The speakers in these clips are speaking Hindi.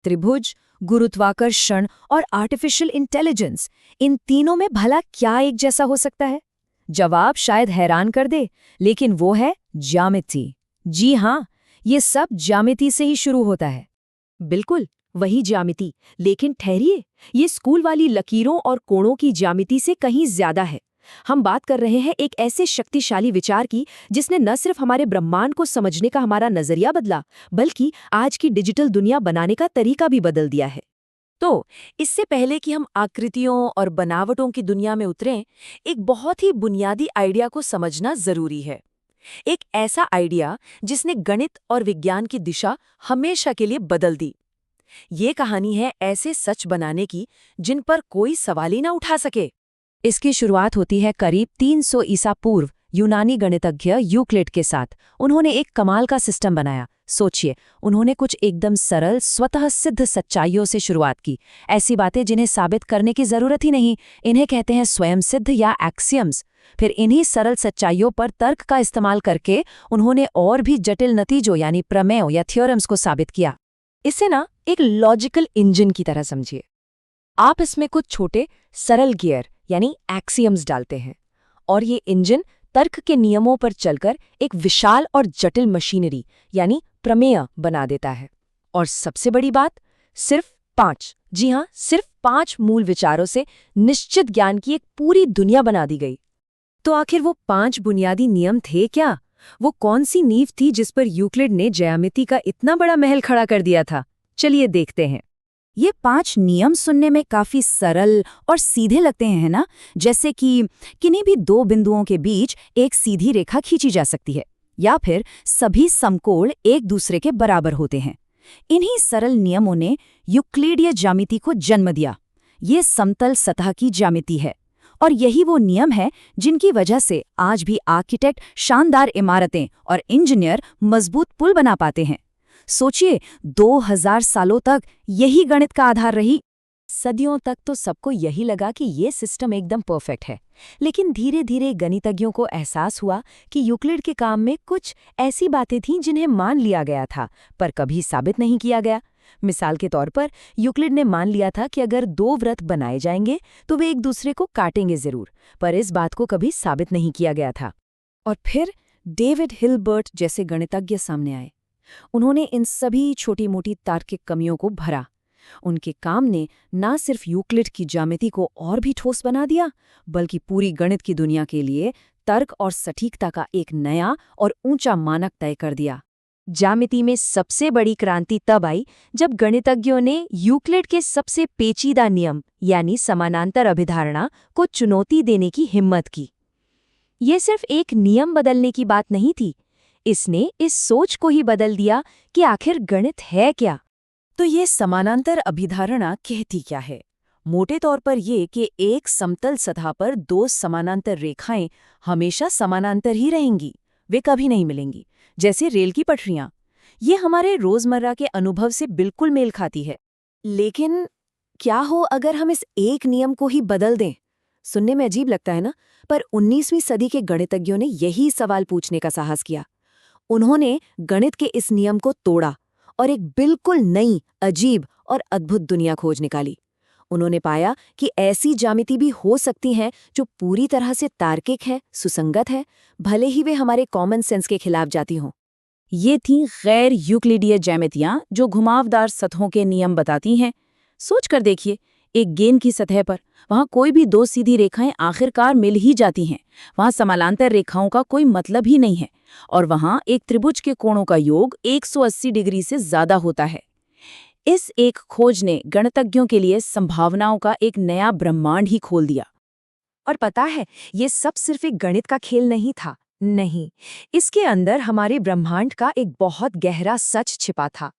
त्रिभुज, गुरुत्वाकर्षण और आर्टिफिशियल इंटेलिजेंस, इन तीनों में भला क्या एक जैसा हो सकता है? जवाब शायद हैरान कर दे, लेकिन वो है ज्यामिति। जी हाँ, ये सब ज्यामिति से ही शुरू होता है। बिल्कुल, वही ज्यामिति। लेकिन ठहरिए, ये स्कूल वाली लकीरों और कोणों की ज्यामिति से कहीं ज्यादा है। हम बात कर रहे हैं एक ऐसे शक्तिशाली विचार की जिसने न सिर्फ हमारे ब्रह्मांड को समझने का हमारा नजरिया बदला, बल्कि आज की डिजिटल दुनिया बनाने का तरीका भी बदल दिया है। तो इससे पहले कि हम आकृतियों और बनावटों की दुनिया में उतरें, एक बहुत ही बुनियादी आइडिया को समझना जरूरी है। एक ऐसा आइडिया जिसने गणित और विज्ञान की दिशा हमेशा के लिए बदल दी। ये कहानी है ऐसे सच बनाने की जिन पर कोई सवाल ही ना उठा सके। इसकी शुरुआत होती है करीब 300 ईसा पूर्व यूनानी गणितज्ञ यूक्लिड के साथ। उन्होंने एक कमाल का सिस्टम बनाया। सोचिए, उन्होंने कुछ एकदम सरल स्वतः सिद्ध सच्चाइयों से शुरुआत की। ऐसी बातें जिन्हें साबित करने की जरूरत ही नहीं, इन्हें कहते हैं स्वयं सिद्ध या एक्सियम्स। फिर इन्हीं सरल सच्चाइयों पर तर्क का इस्तेमाल करके उन्होंने और भी जटिल नतीजों यानी प्रमेयों या थ्योरम्स को साबित किया। इसे ना एक लॉजिकल इंजन की तरह समझिए। आप इसमें कुछ छोटे सरल गियर यानी एक्सियम्स डालते हैं और ये इंजन तर्क के नियमों पर चलकर एक विशाल और जटिल मशीनरी यानी प्रमेय बना देता है। और सबसे बड़ी बात, सिर्फ 5, जी हाँ, सिर्फ 5 मूल विचारों से निश्चित ज्ञान की एक पूरी दुनिया बना दी गई। तो आखिर वो 5 बुनियादी नियम थे क्या? वो कौन सी नींव थी जिस पर यूक्लिड ने ज्यामिति का इतना बड़ा महल खड़ा कर दिया था? चलिए देखते हैं। ये 5 नियम सुनने में काफी सरल और सीधे लगते हैं ना, जैसे कि किन्हीं भी 2 बिंदुओं के बीच एक सीधी रेखा खींची जा सकती है, या फिर सभी समकोण एक दूसरे के बराबर होते हैं। इन्हीं सरल नियमों ने यूक्लिडीय ज्यामिति को जन्म दिया। ये समतल सतह की ज्यामिति है, और यही वो नियम है जिनकी वजह से आज भी आर्किटेक्ट शानदार इमारतें और इंजीनियर मजबूत पुल बना पाते हैं। सोचिए, 2000 सालों तक यही गणित का आधार रही। सदियों तक तो सबको यही लगा कि ये सिस्टम एकदम परफेक्ट है, लेकिन धीरे धीरे गणितज्ञों को एहसास हुआ कि यूक्लिड के काम में कुछ ऐसी बातें थीं जिन्हें मान लिया गया था पर कभी साबित नहीं किया गया। मिसाल के तौर पर यूक्लिड ने मान लिया था कि अगर 2 वृत्त बनाए जाएंगे तो वे एक दूसरे को काटेंगे जरूर, पर इस बात को कभी साबित नहीं किया गया था। और फिर डेविड हिल्बर्ट जैसे गणितज्ञ सामने आए। उन्होंने इन सभी छोटी मोटी तार्किक कमियों को भरा। उनके काम ने न सिर्फ यूक्लिड की ज्यामिति को और भी ठोस बना दिया, बल्कि पूरी गणित की दुनिया के लिए तर्क और सटीकता का एक नया और ऊंचा मानक तय कर दिया। ज्यामिति में सबसे बड़ी क्रांति तब आई जब गणितज्ञों ने यूक्लिड के सबसे पेचीदा नियम यानी समानांतर अभिधारणा को चुनौती देने की हिम्मत की। ये सिर्फ एक नियम बदलने की बात नहीं थी, इसने इस सोच को ही बदल दिया कि आखिर गणित है क्या। तो ये समानांतर अभिधारणा कहती क्या है? मोटे तौर पर ये कि एक समतल सतह पर 2 समानांतर रेखाएं हमेशा समानांतर ही रहेंगी, वे कभी नहीं मिलेंगी, जैसे रेल की पटरियां। ये हमारे रोजमर्रा के अनुभव से बिल्कुल मेल खाती है। लेकिन क्या हो अगर हम इस एक नियम को ही बदल दें? सुनने में अजीब लगता है ना, पर 19वीं सदी के गणितज्ञों ने यही सवाल पूछने का साहस किया। उन्होंने गणित के इस नियम को तोड़ा और एक बिल्कुल नई, अजीब और अद्भुत दुनिया खोज निकाली। उन्होंने पाया कि ऐसी ज्यामिति भी हो सकती हैं जो पूरी तरह से तार्किक है, सुसंगत है, भले ही वे हमारे कॉमन सेंस के खिलाफ जाती हों। ये थीं गैर यूक्लिडीय ज्यामितियां जो घुमावदार सतहों के नियम बताती हैं। सोच कर देखिए, एक गेंद की सतह पर वहां कोई भी 2 सीधी रेखाएं आखिरकार मिल ही जाती हैं। वहां समानांतर रेखाओं का कोई मतलब ही नहीं है, और वहां एक त्रिभुज के कोणों का योग 180 डिग्री से ज्यादा होता है। इस एक खोज ने गणितज्ञों के लिए संभावनाओं का एक नया ब्रह्मांड ही खोल दिया। और पता है, ये सब सिर्फ एक गणित का खेल नहीं था। नहीं, इसके अंदर हमारे ब्रह्मांड का एक बहुत गहरा सच छिपा था।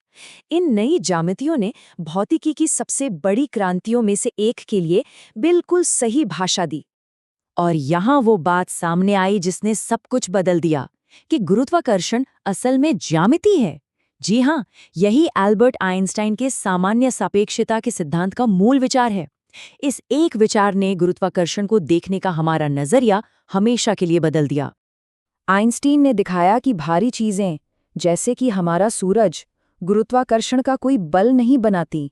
इन नई ज्यामितियों ने भौतिकी की सबसे बड़ी क्रांतियों में से एक के लिए बिल्कुल सही भाषा दी। और यहाँ वो बात सामने आई जिसने सब कुछ बदल दिया, कि गुरुत्वाकर्षण असल में ज्यामिति है। जी हाँ, यही एल्बर्ट आइंस्टाइन के सामान्य सापेक्षता के सिद्धांत का मूल विचार है। इस एक विचार ने गुरुत्वाकर्षण को देखने का हमारा नजरिया हमेशा के लिए बदल दिया। आइंस्टीन ने दिखाया कि भारी चीजें, जैसे कि हमारा सूरज, गुरुत्वाकर्षण का कोई बल नहीं बनाती।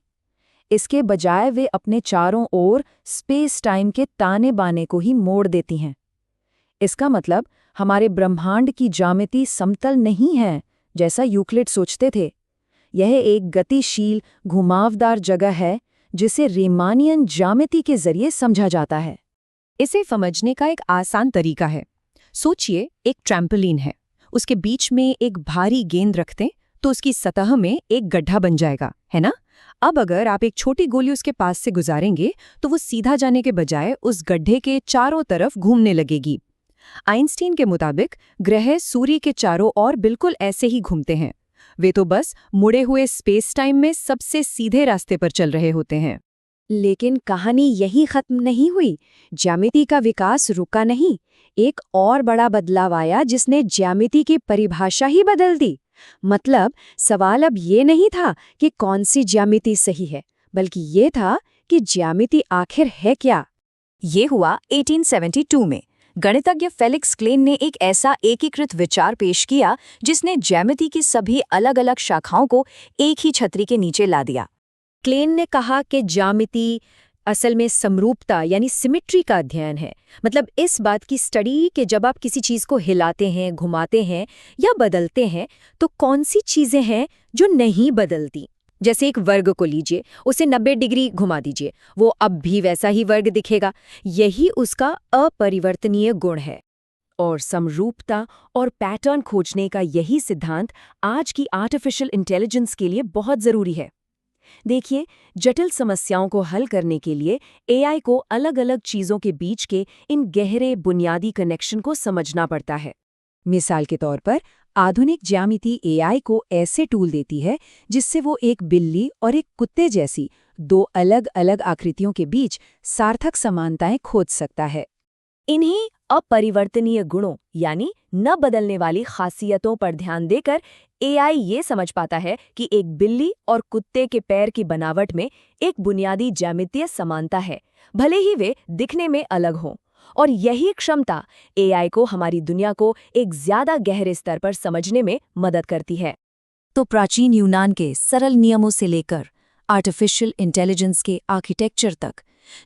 इसके बजाय वे अपने चारों ओर स्पेस टाइम के ताने बाने को ही मोड़ देती हैं। इसका मतलब हमारे ब्रह्मांड की ज्यामिति समतल नहीं है, जैसा यूक्लिड सोचते थे। यह एक गतिशील, घुमावदार जगह है जिसे रीमानियन ज्यामिति के जरिए समझा जाता है। इसे समझने का एक आसान तरीका है। सोचिए, एक ट्रैम्पोलिन है, उसके बीच में एक भारी गेंद रख दें तो उसकी सतह में एक गड्ढा बन जाएगा, है ना? अब अगर आप एक छोटी गोली उसके पास से गुजारेंगे तो वो सीधा जाने के बजाय उस गड्ढे के चारों तरफ घूमने लगेगी। आइंस्टीन के मुताबिक ग्रह सूर्य के चारों ओर बिल्कुल ऐसे ही घूमते हैं। वे तो बस मुड़े हुए स्पेस टाइम में सबसे सीधे रास्ते पर चल रहे होते हैं। लेकिन कहानी यही खत्म नहीं हुई। ज्यामिति का विकास रुका नहीं। एक और बड़ा बदलाव आया जिसने ज्यामिति की परिभाषा ही बदल दी। मतलब सवाल अब ये नहीं था कि कौन सी ज्यामिति सही है, बल्कि ये था कि ज्यामिति आखिर है क्या। ये हुआ 1872 में। गणितज्ञ फेलिक्स क्लेन ने एक ऐसा एकीकृत विचार पेश किया जिसने ज्यामिति की सभी अलग अलग शाखाओं को एक ही छतरी के नीचे ला दिया। क्लेन ने कहा कि ज्यामिति असल में समरूपता यानी सिमेट्री का अध्ययन है। मतलब इस बात की स्टडी कि जब आप किसी चीज को हिलाते हैं, घुमाते हैं या बदलते हैं तो कौन सी चीजें हैं जो नहीं बदलती। जैसे एक वर्ग को लीजिए, उसे 90 डिग्री घुमा दीजिए, वो अब भी वैसा ही वर्ग दिखेगा। यही उसका अपरिवर्तनीय गुण है। और समरूपता और पैटर्न खोजने का यही सिद्धांत आज की आर्टिफिशियल इंटेलिजेंस के लिए बहुत जरूरी है। देखिए, जटिल समस्याओं को हल करने के लिए एआई को अलग अलग चीजों के बीच के इन गहरे बुनियादी कनेक्शन को समझना पड़ता है। मिसाल के तौर पर आधुनिक ज्यामिति एआई को ऐसे टूल देती है जिससे वो एक बिल्ली और एक कुत्ते जैसी दो अलग अलग आकृतियों के बीच सार्थक समानताएं खोज सकता है। इन्हीं अपरिवर्तनीय गुणों यानी न बदलने वाली खासियतों पर ध्यान देकर एआई ये समझ पाता है कि एक बिल्ली और कुत्ते के पैर की बनावट में एक बुनियादी ज्यामितीय समानता है, भले ही वे दिखने में अलग हों। और यही क्षमता एआई को हमारी दुनिया को एक ज्यादा गहरे स्तर पर समझने में मदद करती है। तो प्राचीन यूनान के सरल नियमों से लेकर आर्टिफिशियल इंटेलिजेंस के आर्किटेक्चर तक,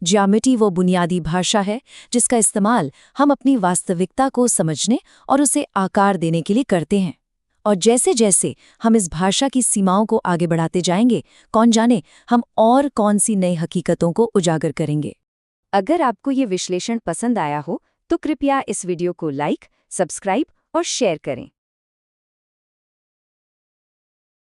ज्यामिति वो बुनियादी भाषा है जिसका इस्तेमाल हम अपनी वास्तविकता को समझने और उसे आकार देने के लिए करते हैं। और जैसे जैसे हम इस भाषा की सीमाओं को आगे बढ़ाते जाएंगे, कौन जाने हम और कौन सी नई हकीकतों को उजागर करेंगे। अगर आपको ये विश्लेषण पसंद आया हो तो कृपया इस वीडियो को लाइक, सब्सक्राइब और शेयर करें।